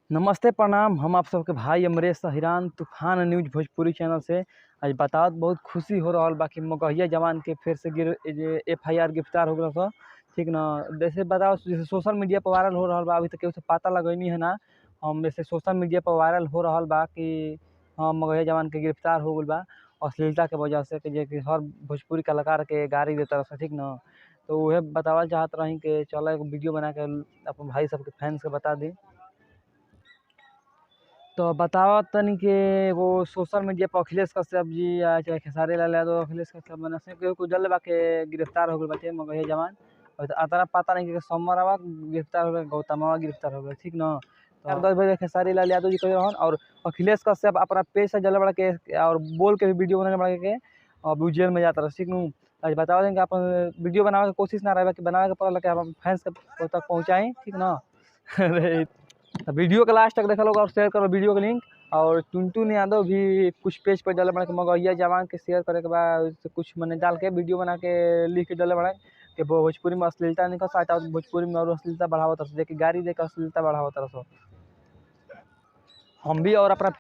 नमस्ते प्रणाम। हम आप सबके भाई अमरेश हिरान तूफान न्यूज भोजपुरी चैनल से आज बतावत बहुत खुशी हो रहा बा कि मगहिया जवान के फिर से FIR गिरफ्तार हो गया। ठीक ना। जैसे बताओ, जैसे सोशल मीडिया पर वायरल हो रहा बा, अभी तक केहू से पता लगैनी है ना। हम जैसे सोशल मीडिया पर वायरल हो रहा बा कि हाँ मगहिया जवान के गिरफ्तार हो गल बा अश्लीलता के वजह से कि हर भोजपुरी कलाकार के गाड़ी देता रहा। ठीक ना। तो वह बतावल चाहत रही कि चलो एक वीडियो बना के अपन भाई सबके फैंस के बता दी। तो बताओ तनी के वो सोशल मीडिया पर अखिलेश कश्यप जी या चाहे खेसारी लाल यादव, अखिलेश कश्यप मैंने से केहू जल्द बा के गिरफ्तार हो गए बाटे मगहिया जवान। और अतना पता नहीं कि सोमवारवा गिरफ्तार हो गए, गौतमवा गिरफ्तार हो गए। ठीक ना। तो 10 बजे खेसारी लाल यादव जी कहे रहन और अखिलेश कश्यप अपना पेज से जल्द बड़ा के और बोल के भी वीडियो बनाने बड़ा के और जेल में जाता रहा। ठीक नू। आज बताओ देंगे अपन वीडियो बनावे के कोशिश ना रहे कि बनावे के पड़ल कि हम फैंस के तक पहुँचाई। ठीक ना। तो वीडियो के लास्ट तक देखा लोग और शेयर करो वीडियो के लिंक। और टुनटुन यादव भी कुछ पेज पर डाले बना के मगहिया जवान के शेयर करे के बाद कुछ मैंने डाल के वीडियो बना के लिख के डाले बना कि भोजपुरी में अश्लीलता नहीं कर भोजपुरी में और अश्लीलता बढ़ावा तरफ देखिए गाड़ी देकर अश्लीलता बढ़ावा तरफ हम भी और अपना